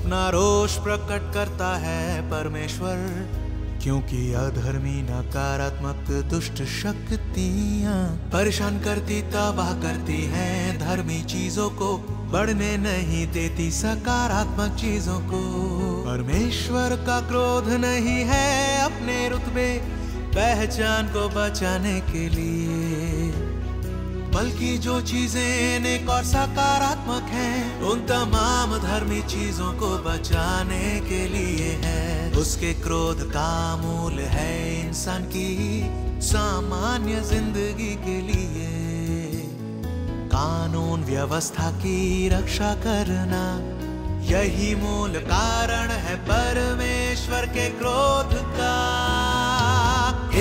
अपना रोष प्रकट करता है परमेश्वर, क्योंकि अधर्मी नकारात्मक दुष्ट शक्तियाँ परेशान करती तबाह करती हैं धर्मी चीजों को, बढ़ने नहीं देती सकारात्मक चीजों को। परमेश्वर का क्रोध नहीं है अपने रुतबे पहचान को बचाने के लिए, बल्कि जो चीजें नेक और सकारात्मक हैं उन तमाम धर्मी चीजों को बचाने के लिए है। उसके क्रोध का मूल है इंसान की सामान्य जिंदगी के लिए कानून व्यवस्था की रक्षा करना, यही मूल कारण है परमेश्वर के क्रोध का।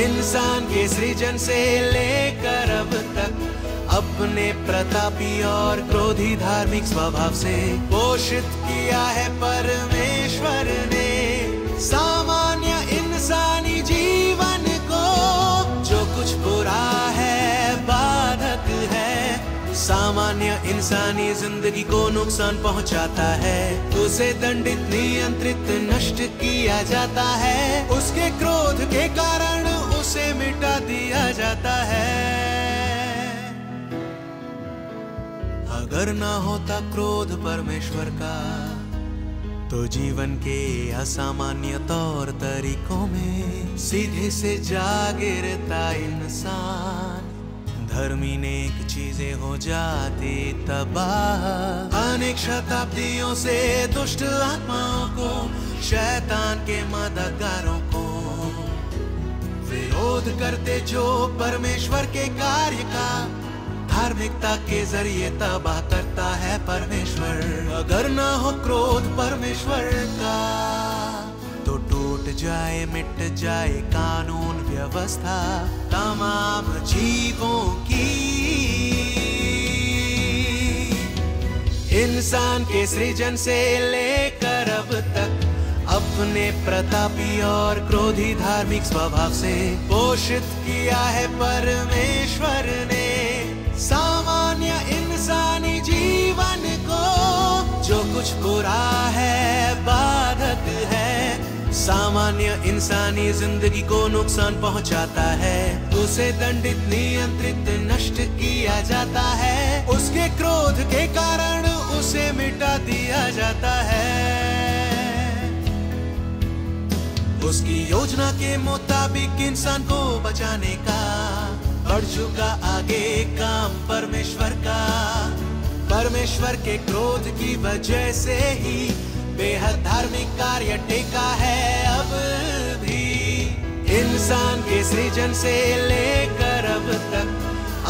इंसान के सृजन से लेकर अब तक अपने प्रतापी और क्रोधी धार्मिक स्वभाव से पोषित किया है परमेश्वर ने सामान्य इंसानी जीवन को। जो कुछ बुरा है, बाधक है, सामान्य इंसानी जिंदगी को नुकसान पहुंचाता है, उसे दंडित, नियंत्रित, नष्ट किया जाता है। उसके क्रोध के कारण उसे मिटा दिया जाता है। अगर ना होता क्रोध परमेश्वर का तो जीवन के असामान्य तौर तरीकों में सीधे से जा गिरता इंसान, धर्मी नेक चीजें हो जाती तबाह। अनेक शताब्दियों से दुष्ट आत्माओं को, शैतान के मददगारों को विरोध करते जो परमेश्वर के कार्य का धार्मिकता के जरिए तबाह करता है परमेश्वर। अगर ना हो क्रोध परमेश्वर का तो टूट जाए, मिट जाए कानून व्यवस्था तमाम जीवों की। इंसान के सृजन से लेकर अब तक अपने प्रतापी और क्रोधी धार्मिक स्वभाव से पोषित किया है परमेश्वर ने सामान्य इंसानी जीवन को। जो कुछ बुरा है, बाधक है, सामान्य इंसानी जिंदगी को नुकसान पहुंचाता है, उसे दंडित, नियंत्रित, नष्ट किया जाता है। उसके क्रोध के कारण उसे मिटा दिया जाता है। उसकी योजना के मुताबिक इंसान को बचाने का बढ़ चुका आगे काम परमेश्वर का। परमेश्वर के क्रोध की वजह से ही बेहद धार्मिक कार्य टेका है अब भी। इंसान के सृजन से लेकर अब तक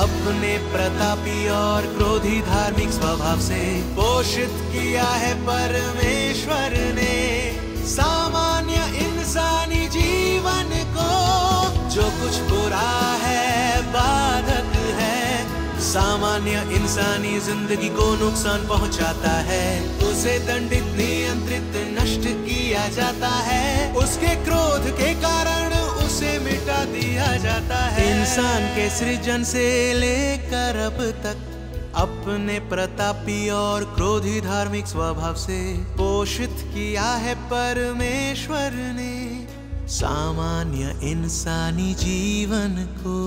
अपने प्रतापी और क्रोधी धार्मिक स्वभाव से पोषित किया है परमेश्वर ने सामान्य इंसानी जीवन को। जो कुछ बुरा है, बाधक है, सामान्य इंसानी जिंदगी को नुकसान पहुंचाता है, उसे दंडित, नियंत्रित, नष्ट किया जाता है। उसके क्रोध के कारण उसे मिटा दिया जाता है। इंसान के सृजन से लेकर अब तक अपने प्रतापी और क्रोधी धार्मिक स्वभाव से पोषित किया है परमेश्वर ने सामान्य इंसानी जीवन को।